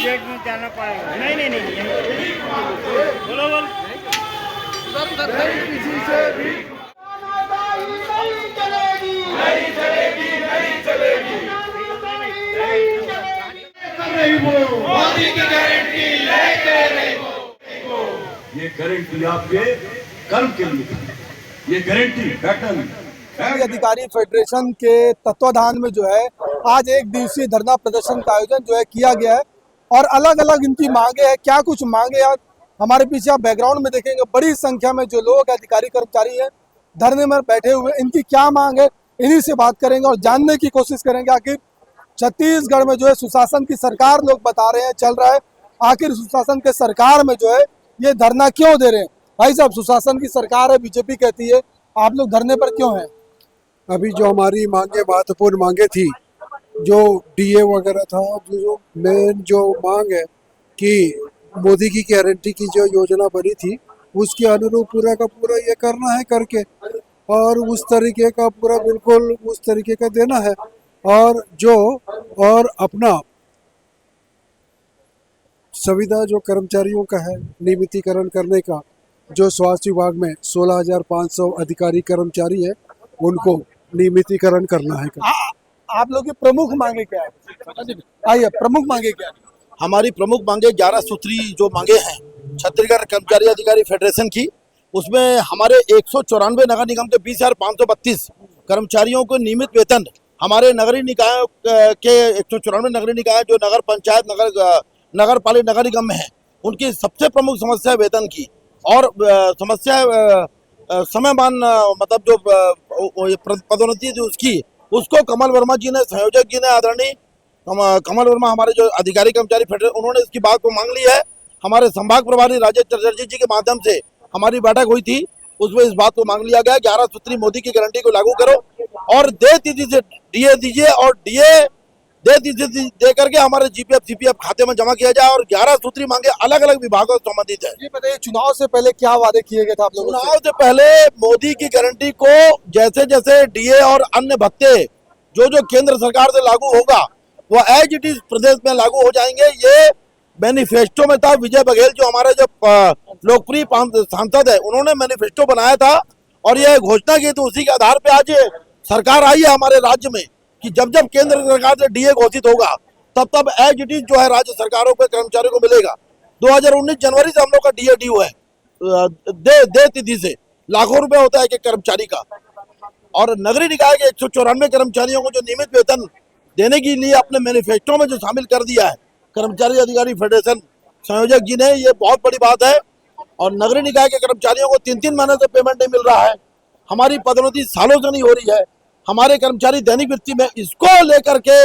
Gate में जाना पड़ेगा। नहीं नहीं नहीं, बोलो बोलो। किसी से भी नहीं चलेगी, नहीं चलेगी, नहीं चलेगी। मोदी की गारंटी लेके रहो। ये गारंटी आपके कर्म के लिए, ये गारंटी पैटर्न अधिकारी फेडरेशन के तत्वाधान में जो है आज एक दिवसीय धरना प्रदर्शन का आयोजन जो है किया गया है और अलग अलग इनकी मांगे हैं। क्या कुछ मांगे हैं हमारे पीछे आप बैकग्राउंड में देखेंगे, बड़ी संख्या में जो लोग अधिकारी कर्मचारी हैं धरने में बैठे हुए, इनकी क्या मांग है इन्हीं से बात करेंगे और जानने की कोशिश करेंगे आखिर छत्तीसगढ़ में जो है सुशासन की सरकार लोग बता रहे हैं चल रहा है, आखिर सुशासन के सरकार में जो है ये धरना क्यों दे रहे हैं। भाई साहब, सुशासन की सरकार है, बीजेपी कहती है, आप लोग धरने पर क्यों हैं? अभी जो हमारी मांगे महत्वपूर्ण मांगे थी, जो डीए वगैरह था, जो मेन जो मांग है कि मोदी की गारंटी की जो योजना बनी थी उसके अनुरूप पूरा का पूरा ये करना है करके, और उस तरीके का पूरा बिल्कुल उस तरीके का देना है। और अपना सुविधा जो कर्मचारियों का है नियमितीकरण करने का, जो स्वास्थ्य विभाग में 16,500 अधिकारी कर्मचारी है उनको नियमितीकरण करना है। आप लोग की प्रमुख मांगे क्या है? आइए, प्रमुख मांगे क्या है? हमारी प्रमुख मांगे 11 सूत्री जो मांगे हैं छत्तीसगढ़ कर्मचारी अधिकारी फेडरेशन की, उसमें हमारे 194 नगर निगम के 20,532 कर्मचारियों को नियमित वेतन, हमारे नगरीय निकाय के 194 नगरीय निकाय जो नगर पंचायत नगर पालिका नगर निगम में है, उनकी सबसे प्रमुख समस्या है वेतन की, और समस्या समयमान मतलब जो पदोन्नति थी उसको कमल वर्मा जी ने, संयोजक जी ने, आदरणीय कमल वर्मा हमारे जो अधिकारी कर्मचारी फेडरेशन, उन्होंने इसकी बात को मांग ली है। हमारे संभाग प्रभारी राजेश चटर्जी जी के माध्यम से हमारी बैठक हुई थी, उसमें इस बात को मांग लिया गया 11 सूत्री मोदी की गारंटी को लागू करो और दे तिथि से डीए दीजिए, और डीए दे तिथि दे करके हमारे जीपीएफ सीपीएफ खाते में जमा किया जाए, और 11 सूत्री मांगे अलग अलग विभागों से संबंधित है। ये बताइए, चुनाव से पहले क्या वादे किए गए थे आप लोगों से? चुनाव से पहले मोदी की गारंटी को जैसे जैसे डीए और अन्य भत्ते जो जो केंद्र सरकार से लागू होगा वो एज इट इज प्रदेश में लागू हो जाएंगे। ये मैनिफेस्टो में था। विजय बघेल जो हमारे जो लोकप्रिय सांसद है, उन्होंने मैनिफेस्टो बनाया था और यह घोषणा की थी। उसी के आधार पे आज सरकार आई है हमारे राज्य में कि जब जब केंद्र सरकार से डीए घोषित होगा तब तब एज इट इज जो है राज्य सरकारों के कर्मचारियों को मिलेगा। 2019 जनवरी से हम लोग का डीए ड्यू है, दे तिथि से लाखों रुपए होता है कि कर्मचारी का। और नगरीय निकाय के 194 कर्मचारियों को जो नियमित वेतन देने के लिए अपने मैनिफेस्टो में जो शामिल कर दिया है कर्मचारी अधिकारी फेडरेशन संयोजक जी ने, ये बहुत बड़ी बात है। और नगरीय निकाय के कर्मचारियों को 3-3 महीने से पेमेंट नहीं मिल रहा है, हमारी पदोन्नति सालों से नहीं हो रही है, हमारे कर्मचारी दैनिक वृत्ति में, इसको लेकर के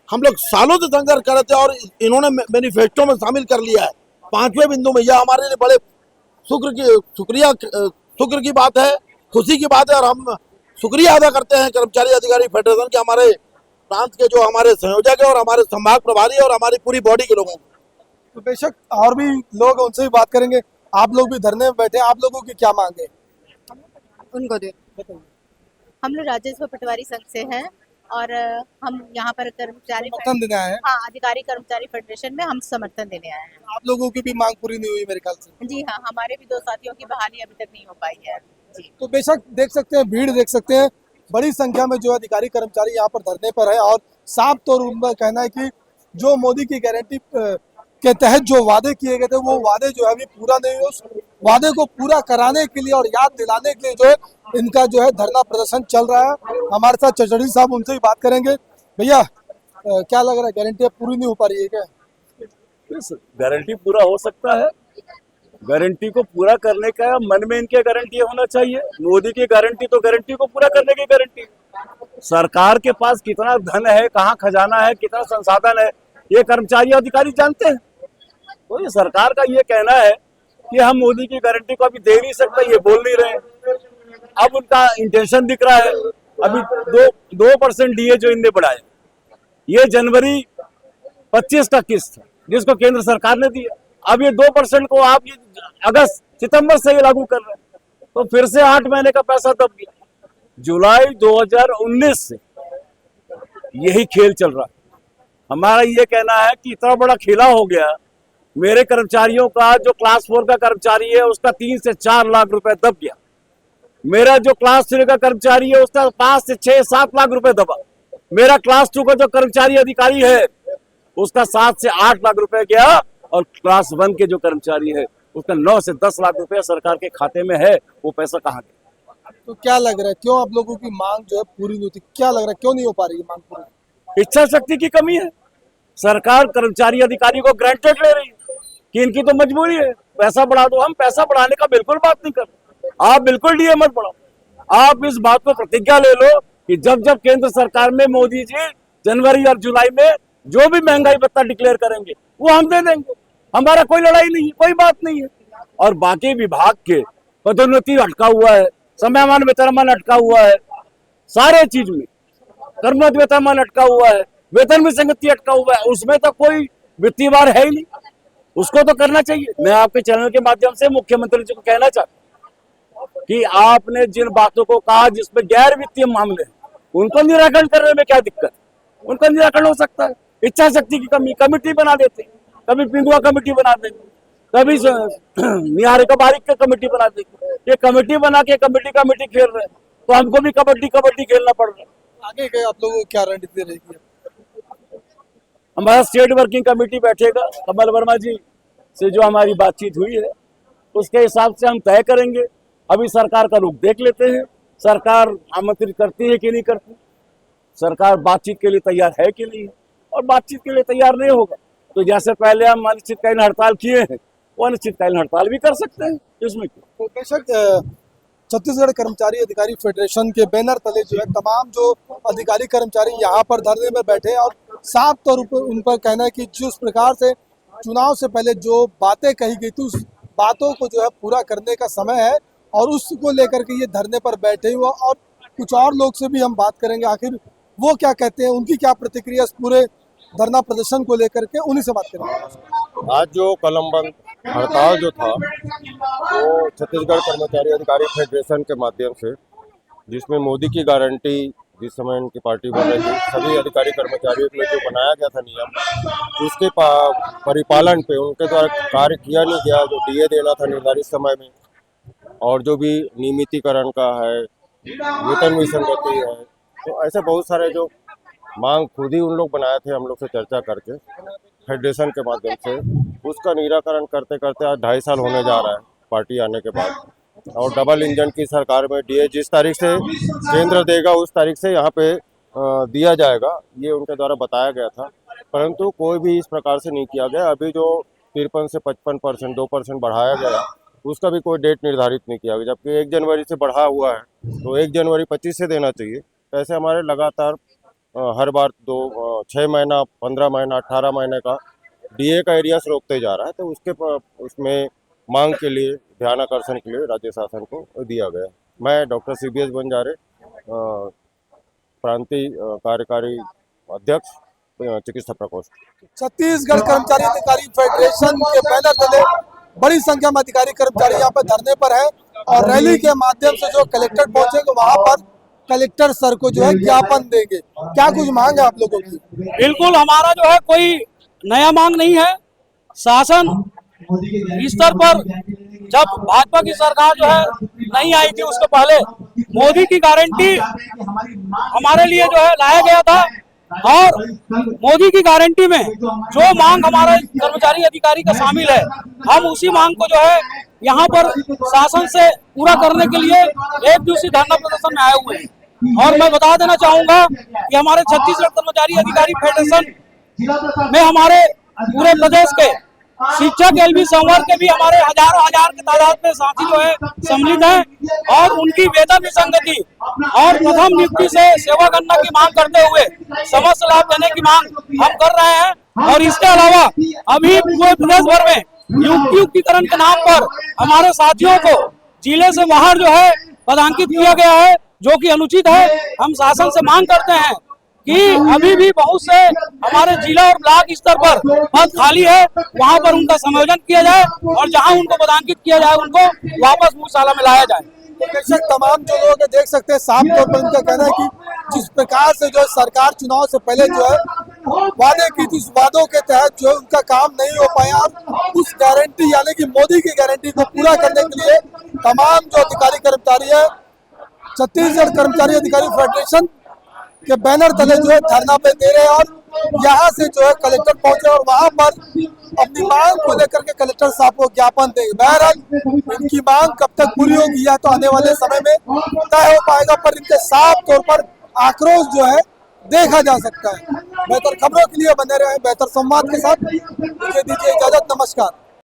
हम लोग सालों से संघर्ष कर रहे थे और इन्होंने मैनिफेस्टो में शामिल कर लिया है 5वें बिंदु में। यह हमारे लिए बड़े शुक्र की बात है, खुशी की बात है, और हम शुक्रिया अदा करते हैं कर्मचारी अधिकारी फेडरेशन के, हमारे प्रांत के जो हमारे संयोजक है और हमारे संभाग प्रभारी और हमारी पूरी बॉडी के लोगों को। तो बेशक और भी लोग, उनसे भी बात करेंगे। आप लोग भी धरने में बैठे, आप लोगों की क्या मांग है? उनको दे। हम लोग राजेश्वर पटवारी संघ से हैं और हम यहाँ पर कर्मचारी समर्थन देने आए हैं। हाँ, अधिकारी कर्मचारी फेडरेशन में हम समर्थन देने आए हैं। आप लोगों की भी मांग पूरी नहीं हुई मेरे ख्याल से। जी हाँ, हमारे भी 2 साथियों की बहाली अभी तक नहीं हो पाई है जी। तो बेशक देख सकते हैं, भीड़ देख सकते हैं, बड़ी संख्या में जो अधिकारी कर्मचारी यहाँ पर धरने पर है और साफ तौर उनका कहना है कि जो मोदी की गारंटी के तहत जो वादे किए गए थे वो वादे जो है अभी पूरा नहीं हुए। उस वादे को पूरा कराने के लिए और याद दिलाने के लिए जो है इनका जो है धरना प्रदर्शन चल रहा है। हमारे साथ चटर्जी साहब, उनसे भी बात करेंगे। भैया, क्या लग रहा है, गारंटी पूरी नहीं हो पा रही है क्या? गारंटी पूरा हो सकता है, गारंटी को पूरा करने का मन में इनके गारंटी होना चाहिए। मोदी की गारंटी तो गारंटी को पूरा करने की गारंटी। सरकार के पास कितना धन है, कहाँ खजाना है, कितना संसाधन है, ये कर्मचारी अधिकारी जानते हैं। तो ये सरकार का ये कहना है कि हम मोदी की गारंटी को अभी दे नहीं सकते, ये बोल नहीं रहे। अब उनका इंटेंशन दिख रहा है। अभी 2% डीए जो इनने बढ़ाया, ये जनवरी 25 का किस्त जिसको केंद्र सरकार ने दिया, अब ये 2% को आप अगस्त सितंबर से ये लागू कर रहे हैं, तो फिर से 8 महीने का पैसा दब गया। जुलाई 2019 से यही खेल चल रहा है। हमारा ये कहना है कि इतना बड़ा खेला हो गया, मेरे कर्मचारियों का जो क्लास 4 का कर्मचारी है उसका 3 से 4 लाख रुपए दब गया, मेरा जो क्लास 3 का कर्मचारी है उसका 5 से 6-7 लाख रुपए दबा, मेरा क्लास 2 का जो कर्मचारी अधिकारी है उसका 7 से 8 लाख रुपए गया, और क्लास 1 के जो कर्मचारी है उसका 9 से 10 लाख रुपए सरकार के खाते में है। वो पैसा कहाँ गया? तो क्या लग रहा है, क्यों आप लोगों की मांग जो है पूरी नहीं होती? क्या लग रहा है, क्यों नहीं हो पा रही है मांग पूरी? इच्छा शक्ति की कमी है। सरकार कर्मचारी अधिकारी को ग्रांटेड ले रही है कि इनकी तो मजबूरी है, पैसा बढ़ा दो। हम पैसा बढ़ाने का बिल्कुल बात नहीं कर रहे, आप बिल्कुल डीए मत बढ़ाओ। आप इस बात को प्रतिज्ञा ले लो कि जब जब केंद्र सरकार में मोदी जी जनवरी और जुलाई में जो भी महंगाई भत्ता डिक्लेयर करेंगे वो हम दे देंगे। हमारा कोई लड़ाई नहीं है, कोई बात नहीं है। और बाकी विभाग के पदोन्नति अटका हुआ है, समयमान वेतनमान अटका हुआ है, सारे चीज में कर्मचारी वेतनमान अटका हुआ है, वेतन में संगति अटका हुआ है, उसमें तो कोई वित्तीय वार है ही नहीं, उसको तो करना चाहिए। मैं आपके चैनल के माध्यम से मुख्यमंत्री जी को कहना चाहता हूँ कि आपने जिन बातों को कहा जिसमें गैर वित्तीय मामले हैं उनको निराकरण करने में क्या दिक्कत, उनका निराकरण हो सकता है। इच्छा शक्ति की कमी, कमेटी बना देते, कभी पिंगुआ कमेटी बना देंगे, कभी निहारिका बारीक की कमेटी बना देंगे। ये कमेटी बना के कमेटी खेल रहे हैं, तो हमको भी कबड्डी खेलना पड़ रहा है। आगे के आप लोगों को क्या रणनीति रहेगी? हमारा स्टेट वर्किंग कमेटी बैठेगा, कमल वर्मा जी से जो हमारी बातचीत हुई है उसके हिसाब से हम तय करेंगे। अभी सरकार का रुख देख लेते हैं, सरकार आमंत्रित करती है कि नहीं करती, सरकार बातचीत के लिए तैयार है कि नहीं है, और बातचीत के लिए तैयार नहीं होगा तो जैसे पहले हम अनिश्चितकालीन हड़ताल किए हैं वो अनिश्चितकालीन हड़ताल भी कर सकते हैं। इसमें तो बेशक छत्तीसगढ़ कर्मचारी अधिकारी फेडरेशन के बैनर तले जो है तमाम जो अधिकारी कर्मचारी यहाँ पर धरने में बैठे और साफ तौर पर उन पर कहना है कि जिस प्रकार से चुनाव से पहले जो बातें कही गई थी उस बातों को जो है पूरा करने का समय है, और उसको लेकर के ये धरने पर बैठे हुए। और कुछ और लोग से भी हम बात करेंगे, आखिर वो क्या कहते हैं, उनकी क्या प्रतिक्रिया इस पूरे धरना प्रदर्शन को लेकर के, उन्हीं से बात करेंगे। आज जो कलमबंद हड़ताल जो था वो छत्तीसगढ़ कर्मचारी अधिकारी फेडरेशन के माध्यम से, जिसमें मोदी की गारंटी जिस समय इनकी पार्टी बन रही थी सभी अधिकारी कर्मचारियों के लिए जो बनाया गया था नियम, उसके परिपालन पे उनके द्वारा कार्य किया नहीं गया। जो डीए देना था निर्धारित समय में, और जो भी नियमितीकरण का है, वेतन विसंगति है, तो ऐसे बहुत सारे जो मांग खुद ही उन लोग बनाए थे, हम लोग से चर्चा करके फेडरेशन के माध्यम से उसका निराकरण करते करते आज 2.5 साल होने जा रहा है पार्टी आने के बाद। और डबल इंजन की सरकार में डीए जिस तारीख से केंद्र देगा उस तारीख से यहाँ पे दिया जाएगा, ये उनके द्वारा बताया गया था, परंतु कोई भी इस प्रकार से नहीं किया गया। अभी जो 53 से 55% 2% बढ़ाया गया उसका भी कोई डेट निर्धारित नहीं किया गया, जबकि 1 जनवरी से बढ़ा हुआ है तो 1 जनवरी 25 से देना चाहिए। ऐसे हमारे लगातार हर बार 6 महीना 15 महीना 18 महीने का डीए का एरियास रोकते जा रहा है, तो उसमें मांग के लिए ध्यान आकर्षण के लिए राज्य शासन को दिया गया। मैं डॉक्टर CBS बंजारे, प्रांतीय कार्यकारी अध्यक्ष, चिकित्सा प्रकोष्ठ। छत्तीसगढ़ कर्मचारी अधिकारी फेडरेशन के बैनर तले बड़ी संख्या में अधिकारी कर्मचारी यहाँ पर धरने पर है, और रैली के माध्यम से जो कलेक्टर पहुंचेंगे वहां पर कलेक्टर सर को जो है ज्ञापन देंगे। क्या कुछ मांग है आप लोगों की? बिल्कुल, हमारा जो है कोई नया मांग नहीं है। शासन स्तर पर जब भाजपा की सरकार जो है नहीं आई थी उसके पहले मोदी की गारंटी हमारे लिए जो है लाया गया था, और मोदी की गारंटी में जो मांग हमारे कर्मचारी अधिकारी का शामिल है, हम उसी मांग को जो है यहाँ पर शासन से पूरा करने के लिए एक दिवसीय धरना प्रदर्शन में आए हुए हैं। और मैं बता देना चाहूंगा कि हमारे छत्तीसगढ़ कर्मचारी अधिकारी फेडरेशन में हमारे पूरे प्रदेश के शिक्षक एलबी संवर्ग के भी हमारे हजारों हजार की तादाद में साथी जो है सम्मिलित हैं, और उनकी वेतन विसंगति और प्रथम नियुक्ति से सेवा गणना की मांग करते हुए समस्त लाभ देने की मांग हम कर रहे हैं। और इसके अलावा अभी पूरे प्रदेश भर में युक्तिकरण के नाम पर हमारे साथियों को जिले से बाहर जो है पदांकित किया गया है, जो कि अनुचित है। हम शासन से मांग करते हैं कि अभी भी बहुत से हमारे जिला और ब्लॉक स्तर पर पद खाली है, वहां पर उनका समायोजन किया जाए, और जहां उनको पदांकित किया जाए उनको वापस मुख्यशाला में लाया जाए। बेशक तमाम जो लोग देख सकते हैं, साफ तौर पर उनका कहना है कि जिस प्रकार से जो सरकार चुनाव से पहले जो है वादे की थी, उस वादों के तहत जो उनका काम नहीं हो पाया, उस गारंटी यानी कि मोदी की गारंटी को पूरा करने के लिए तमाम जो अधिकारी कर्मचारी है, छत्तीसगढ़ कर्मचारी अधिकारी फेडरेशन के बैनर तले जो है धरना पे दे रहे हैं और यहाँ से जो है कलेक्टर पहुंचे और वहां पर अपनी मांग को लेकर के कलेक्टर साहब को ज्ञापन देंगे। बहरहाल इनकी मांग कब तक पूरी होगी या तो आने वाले समय में तय हो पाएगा, पर इनके साफ तौर पर आक्रोश जो है देखा जा सकता है। बेहतर खबरों के लिए बने रहे, बेहतर संवाद के साथ मुझे दीजिए इजाजत। नमस्कार।